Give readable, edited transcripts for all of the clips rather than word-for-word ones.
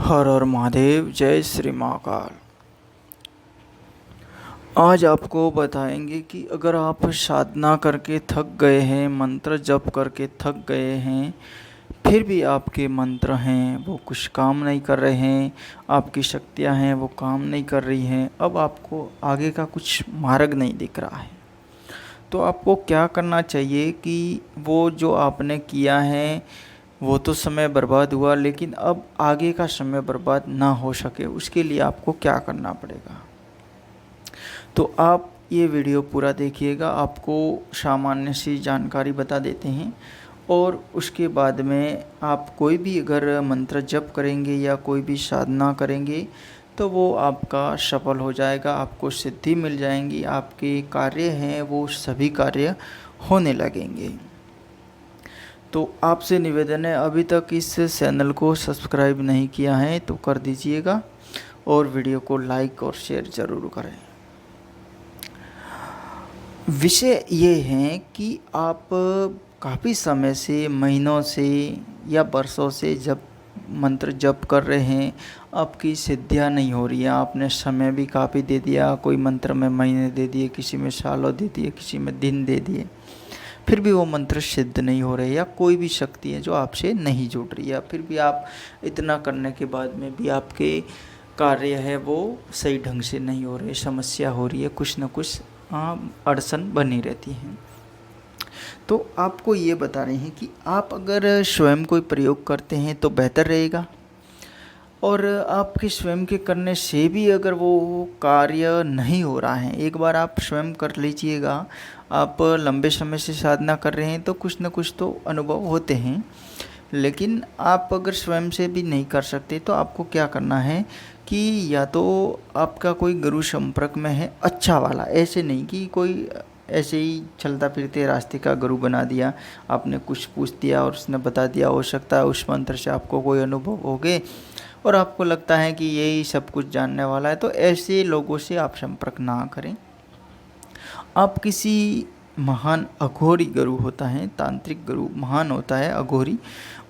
हर हर महादेव। जय श्री महाकाल। आज आपको बताएंगे कि अगर आप साधना करके थक गए हैं, मंत्र जप करके थक गए हैं, फिर भी आपके मंत्र हैं वो कुछ काम नहीं कर रहे हैं, आपकी शक्तियां हैं वो काम नहीं कर रही हैं, अब आपको आगे का कुछ मार्ग नहीं दिख रहा है, तो आपको क्या करना चाहिए कि वो जो आपने किया है वो तो समय बर्बाद हुआ, लेकिन अब आगे का समय बर्बाद ना हो सके उसके लिए आपको क्या करना पड़ेगा। तो आप ये वीडियो पूरा देखिएगा, आपको सामान्य सी जानकारी बता देते हैं और उसके बाद में आप कोई भी अगर मंत्र जप करेंगे या कोई भी साधना करेंगे तो वो आपका सफल हो जाएगा, आपको सिद्धि मिल जाएंगी, आपके कार्य हैं वो सभी कार्य होने लगेंगे। तो आपसे निवेदन है, अभी तक इस चैनल को सब्सक्राइब नहीं किया है तो कर दीजिएगा और वीडियो को लाइक और शेयर ज़रूर करें। विषय ये है कि आप काफ़ी समय से, महीनों से या वर्षों से जब मंत्र जप कर रहे हैं, आपकी सिद्धियां नहीं हो रही हैं। आपने समय भी काफ़ी दे दिया, कोई मंत्र में महीने दे दिए, किसी में सालों दे दिए, किसी में दिन दे दिए, फिर भी वो मंत्र सिद्ध नहीं हो रहे, या कोई भी शक्ति है जो आपसे नहीं जुड़ रही है, फिर भी आप इतना करने के बाद में भी आपके कार्य है वो सही ढंग से नहीं हो रहे, समस्या हो रही है, कुछ न कुछ अड़चन बनी रहती हैं। तो आपको ये बता रहे हैं कि आप अगर स्वयं कोई प्रयोग करते हैं तो बेहतर रहेगा, और आपके स्वयं के करने से भी अगर वो कार्य नहीं हो रहा है, एक बार आप स्वयं कर लीजिएगा। आप लंबे समय से साधना कर रहे हैं तो कुछ न कुछ तो अनुभव होते हैं, लेकिन आप अगर स्वयं से भी नहीं कर सकते तो आपको क्या करना है कि या तो आपका कोई गुरु संपर्क में है अच्छा वाला, ऐसे नहीं कि कोई ऐसे ही चलता फिरते रास्ते का गुरु बना दिया, आपने कुछ पूछ दिया और उसने बता दिया, हो सकता है उस मंत्र से आपको कोई अनुभव हो गए और आपको लगता है कि यही सब कुछ जानने वाला है, तो ऐसे लोगों से आप संपर्क ना करें। आप किसी महान अघोरी गुरु होता है, तांत्रिक गुरु महान होता है अघोरी,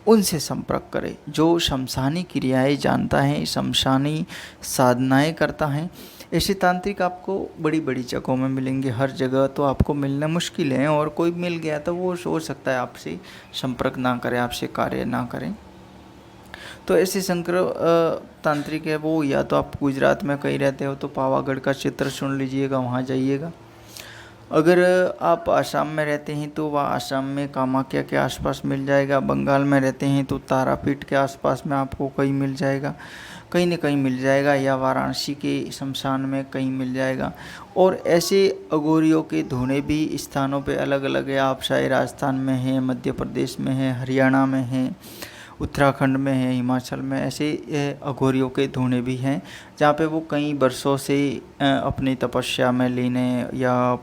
उनसे संपर्क करें जो शमशानी क्रियाएं जानता है, शमशानी साधनाएं करता है। ऐसे तांत्रिक आपको बड़ी बड़ी जगहों में मिलेंगे, हर जगह तो आपको मिलना मुश्किल है, और कोई मिल गया तो वो सोच सकता है आपसे संपर्क ना करें, आपसे कार्य ना करें। तो ऐसे शंकर तांत्रिक है वो, या तो आप गुजरात में कहीं रहते हो तो पावागढ़ का चित्र सुन लीजिएगा, वहाँ जाइएगा। अगर आप आसाम में रहते हैं तो वह आसाम में कामाख्या के आसपास मिल जाएगा, बंगाल में रहते हैं तो तारापीठ के आसपास में आपको कहीं मिल जाएगा, कहीं न कहीं मिल जाएगा, या वाराणसी के शमशान में कहीं मिल जाएगा। और ऐसे अघोरियों के धोने भी स्थानों पे अलग अलग है, आप चाहे राजस्थान में हैं, मध्य प्रदेश में है, हरियाणा में हैं, उत्तराखंड में है, हिमाचल में, ऐसे अघोरियों के धोने भी हैं जहाँ पे वो कई वर्षों से अपनी तपस्या में लीन या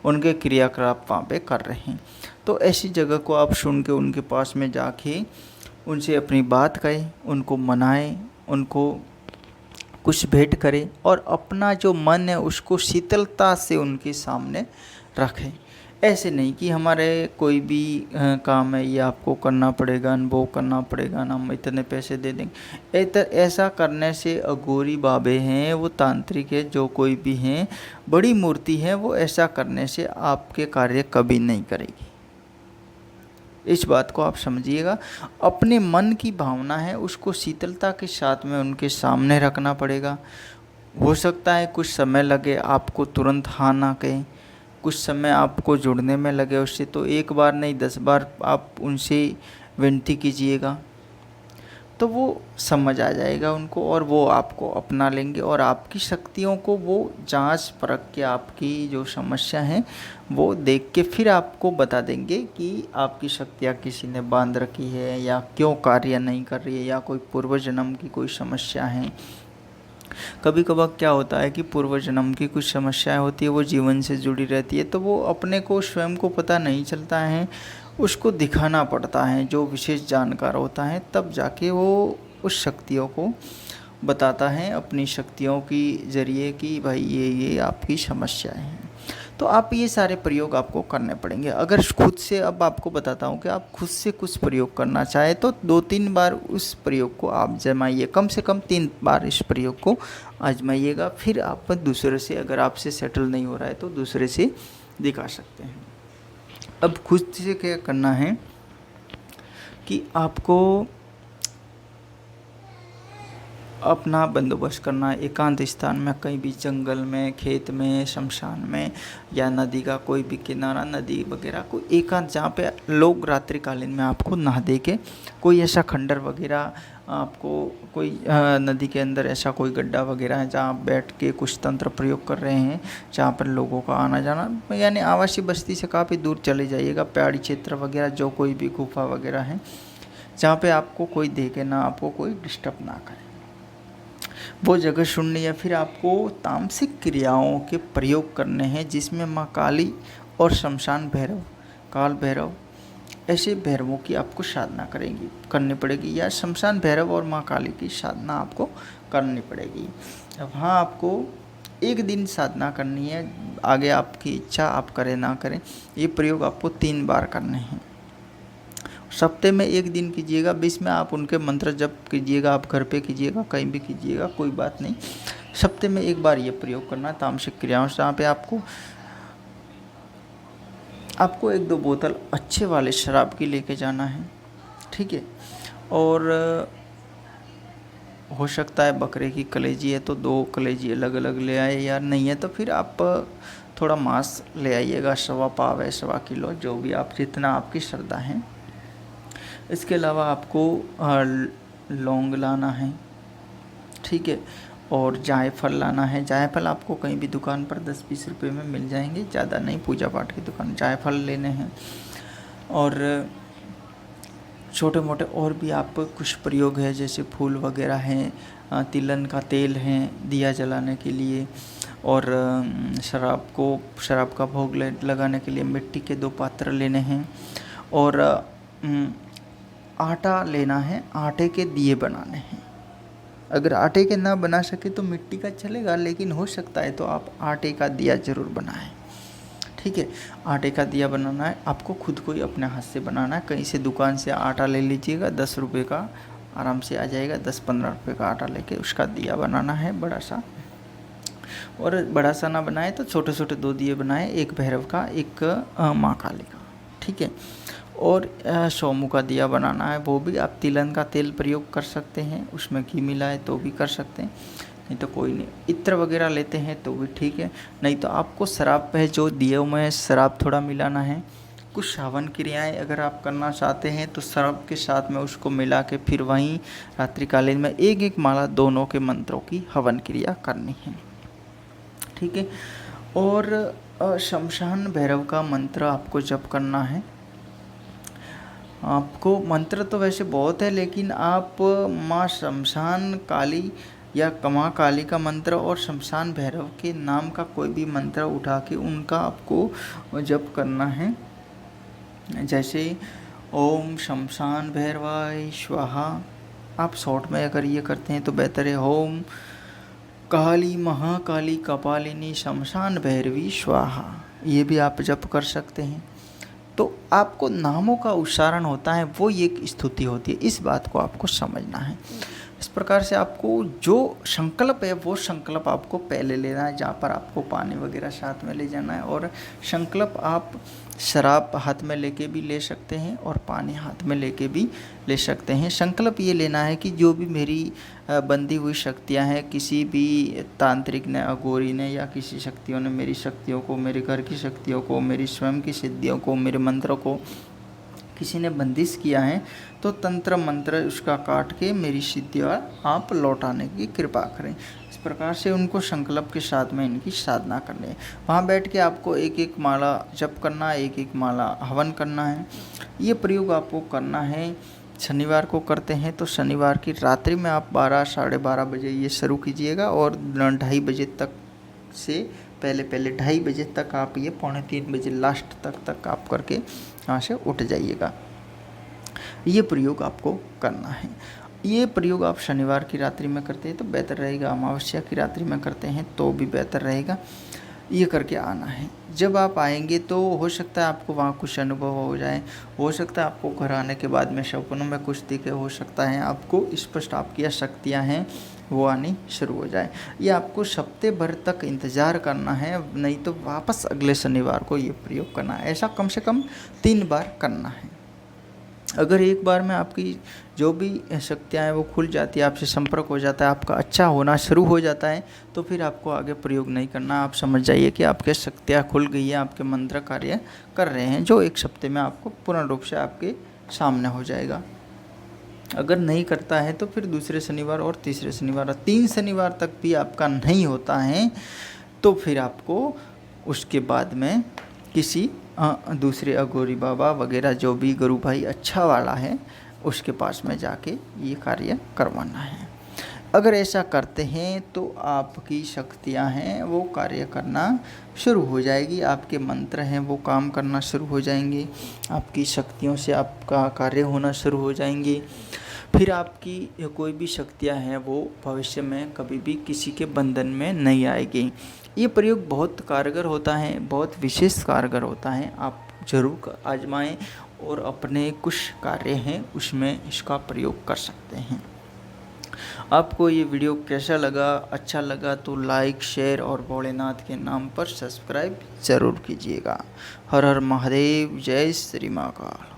उनके क्रियाकलाप वहाँ पे कर रहे हैं। तो ऐसी जगह को आप सुन के उनके पास में जाके उनसे अपनी बात कहें, उनको मनाएं, उनको कुछ भेंट करें और अपना जो मन है उसको शीतलता से उनके सामने रखें। ऐसे नहीं कि हमारे कोई भी काम है ये आपको करना पड़ेगा, अनुभव करना पड़ेगा ना, हम इतने पैसे दे देंगे। ऐसा करने से अघोरी बाबे हैं, वो तांत्रिक है, जो कोई भी हैं, बड़ी मूर्ति है, वो ऐसा करने से आपके कार्य कभी नहीं करेगी। इस बात को आप समझिएगा। अपने मन की भावना है उसको शीतलता के साथ में उनके सामने रखना पड़ेगा। हो सकता है कुछ समय लगे, आपको तुरंत हाँ ना कहें, कुछ समय आपको जुड़ने में लगे उससे, तो एक बार नहीं 10 बार आप उनसे विनती कीजिएगा तो वो समझ आ जाएगा उनको, और वो आपको अपना लेंगे और आपकी शक्तियों को वो जांच परख के आपकी जो समस्या है वो देख के फिर आपको बता देंगे कि आपकी शक्तियाँ किसी ने बांध रखी है या क्यों कार्य नहीं कर रही है, या कोई पूर्व जन्म की कोई समस्या है। कभी कभार क्या होता है कि पूर्व जन्म की कुछ समस्याएं होती है, वो जीवन से जुड़ी रहती है, तो वो अपने को स्वयं को पता नहीं चलता है, उसको दिखाना पड़ता है, जो विशेष जानकार होता है तब जाके वो उस शक्तियों को बताता है अपनी शक्तियों की जरिए कि भाई ये आपकी समस्याएं हैं। तो आप ये सारे प्रयोग आपको करने पड़ेंगे। अगर खुद से, अब आपको बताता हूँ कि आप खुद से कुछ प्रयोग करना चाहे तो 2-3 बार उस प्रयोग को आप जमाइए, कम से कम 3 बार इस प्रयोग को आजमाइएगा। फिर आप दूसरे से, अगर आपसे सेटल नहीं हो रहा है तो दूसरे से दिखा सकते हैं। अब खुद से क्या करना है कि आपको अपना बंदोबस्त करना, एकांत स्थान में, कहीं भी जंगल में, खेत में, शमशान में, या नदी का कोई भी किनारा, नदी वगैरह, कोई एकांत जहाँ पे लोग रात्रिकालीन में आपको नहा दे के, कोई ऐसा खंडर वगैरह आपको, कोई नदी के अंदर ऐसा कोई गड्ढा वगैरह है जहाँ आप बैठ के कुछ तंत्र प्रयोग कर रहे हैं, जहाँ पर लोगों का आना जाना, यानी आवासीय बस्ती से काफ़ी दूर चले जाइएगा, पहाड़ी क्षेत्र वगैरह, जो कोई भी गुफा वगैरह है जहाँ पे आपको कोई देखे ना, आपको कोई डिस्टर्ब ना करे, वो जगह चुननी है। फिर आपको तामसिक क्रियाओं के प्रयोग करने हैं, जिसमें माँ काली और शमशान भैरव, काल भैरव, ऐसे भैरवों की आपको साधना करनी पड़ेगी, या शमशान भैरव और माँ काली की साधना आपको करनी पड़ेगी। अब हाँ, आपको एक दिन साधना करनी है, आगे आपकी इच्छा, आप करें ना करें। ये प्रयोग आपको 3 बार करने हैं। सप्ताह में 1 दिन कीजिएगा, बीच में आप उनके मंत्र जप कीजिएगा, आप घर पे कीजिएगा, कहीं भी कीजिएगा, कोई बात नहीं। सप्ताह में 1 बार ये प्रयोग करना तामसिक क्रियाओं से। जहाँ पे आपको 1-2 बोतल अच्छे वाले शराब की लेके जाना है, ठीक है। और हो सकता है बकरे की कलेजी है तो 2 कलेजी अलग अलग ले आए, या नहीं है तो फिर आप थोड़ा मांस ले आइएगा, 1.25 पाव है, 1.25 किलो, जो भी आप, जितना आपकी श्रद्धा है। इसके अलावा आपको लौंग लाना है, ठीक है, और जायफल लाना है। जायफल आपको कहीं भी दुकान पर 10-20 रुपये में मिल जाएंगे, ज़्यादा नहीं, पूजा पाठ की दुकान। जायफल लेने हैं। और छोटे मोटे और भी आप कुछ प्रयोग है, जैसे फूल वगैरह हैं, तिलन का तेल है दिया जलाने के लिए, और शराब का भोग लगाने के लिए मिट्टी के 2 पात्र लेने हैं, और आटा लेना है, आटे के दिए बनाने हैं। अगर आटे के ना बना सके तो मिट्टी का चलेगा, लेकिन हो सकता है तो आप आटे का दिया ज़रूर बनाएं, ठीक है। आटे का दिया बनाना है, आपको खुद को ही अपने हाथ से बनाना है। कहीं से दुकान से आटा ले लीजिएगा, 10 रुपये का आराम से आ जाएगा, 10-15 रुपये का आटा लेके उसका दिया बनाना है, बड़ा सा। और बड़ा सा ना बनाए तो छोटे छोटे 2 दिए बनाए, एक भैरव का, एक माँ काली का, ठीक है। और सोमू का दिया बनाना है, वो भी आप तिलन का तेल प्रयोग कर सकते हैं, उसमें घी मिलाए तो भी कर सकते हैं, नहीं तो कोई नहीं। इत्र वगैरह लेते हैं तो भी ठीक है, नहीं तो आपको शराब पे, जो दियों में शराब थोड़ा मिलाना है। कुछ हवन क्रियाएं अगर आप करना चाहते हैं तो शराब के साथ में उसको मिला के फिर वहीं रात्रिकालीन में 1-1 माला दोनों के मंत्रों की हवन क्रिया करनी है, ठीक है। और शमशान भैरव का मंत्र आपको जप करना है। आपको मंत्र तो वैसे बहुत है, लेकिन आप माँ शमशान काली या माँ काली का मंत्र और शमशान भैरव के नाम का कोई भी मंत्र उठा के उनका आपको जप करना है। जैसे ओम शमशान भैरवाय स्वाहा, आप शॉर्ट में अगर ये करते हैं तो बेहतर है। ओम काली महाकाली कपालिनी शमशान भैरवी स्वाहा, ये भी आप जप कर सकते हैं। तो आपको नामों का उच्चारण होता है, वो एक स्तुति होती है, इस बात को आपको समझना है। इस प्रकार से आपको जो संकल्प है वो संकल्प आपको पहले लेना है, जहाँ पर आपको पानी वगैरह साथ में ले जाना है। और संकल्प आप शराब हाथ में लेके भी ले सकते हैं और पानी हाथ में लेके भी ले सकते हैं। संकल्प ये लेना है कि जो भी मेरी बंधी हुई शक्तियाँ हैं, किसी भी तांत्रिक ने, अघोरी ने या किसी शक्तियों ने मेरी शक्तियों को, मेरे घर की शक्तियों को, मेरी स्वयं की सिद्धियों को, मेरे मंत्रों को किसी ने बंदिश किया है, तो तंत्र मंत्र उसका काट के मेरी सिद्धियाँ आप लौटाने की कृपा करें। इस प्रकार से उनको संकल्प के साथ में इनकी साधना करनी है। वहाँ बैठ के आपको 1-1 माला जप करना है, 1-1 माला हवन करना है। ये प्रयोग आपको करना है। शनिवार को करते हैं तो शनिवार की रात्रि में आप 12-12:30 बजे ये शुरू कीजिएगा, और 2:30 बजे तक से पहले 2:30 बजे तक आप ये 2:45 बजे लास्ट तक आप करके यहाँ से उठ जाइएगा। ये प्रयोग आपको करना है। ये प्रयोग आप शनिवार की रात्रि में करते हैं तो बेहतर रहेगा, अमावस्या की रात्रि में करते हैं तो भी बेहतर रहेगा। ये करके आना है। जब आप आएँगे तो हो सकता है आपको वहाँ कुछ अनुभव हो जाए, हो सकता है आपको घर आने के बाद में सपनों में कुछ दिखे, हो सकता है आपको स्पष्ट आपकी या शक्तियाँ हैं वो आनी शुरू हो जाए। ये आपको हफ्ते भर तक इंतज़ार करना है, नहीं तो वापस अगले शनिवार को ये प्रयोग करना है। ऐसा कम से कम 3 बार करना है। अगर एक बार में आपकी जो भी शक्तियाँ हैं वो खुल जाती है, आपसे संपर्क हो जाता है, आपका अच्छा होना शुरू हो जाता है, तो फिर आपको आगे प्रयोग नहीं करना। आप समझ जाइए कि आपके शक्तियाँ खुल गई हैं, आपके मंत्र कार्य कर रहे हैं, जो 1 हफ्ते में आपको पूर्ण रूप से आपके सामने हो जाएगा। अगर नहीं करता है तो फिर दूसरे शनिवार और तीसरे शनिवार, 3 शनिवार तक भी आपका नहीं होता है, तो फिर आपको उसके बाद में किसी दूसरे अघोरी बाबा वगैरह जो भी गुरु भाई अच्छा वाला है उसके पास में जाके ये कार्य करवाना है। अगर ऐसा करते हैं तो आपकी शक्तियां हैं वो कार्य करना शुरू हो जाएगी, आपके मंत्र हैं वो काम करना शुरू हो जाएंगे, आपकी शक्तियों से आपका कार्य होना शुरू हो जाएंगे। फिर आपकी कोई भी शक्तियां हैं वो भविष्य में कभी भी किसी के बंधन में नहीं आएगी। ये प्रयोग बहुत कारगर होता है, बहुत विशेष कारगर होता है। आप ज़रूर आजमाएं और अपने कुछ कार्य हैं उसमें इसका प्रयोग कर सकते हैं। आपको ये वीडियो कैसा लगा, अच्छा लगा तो लाइक, शेयर और भोलेनाथ के नाम पर सब्सक्राइब ज़रूर कीजिएगा। हर हर महादेव, जय श्री महाकाल।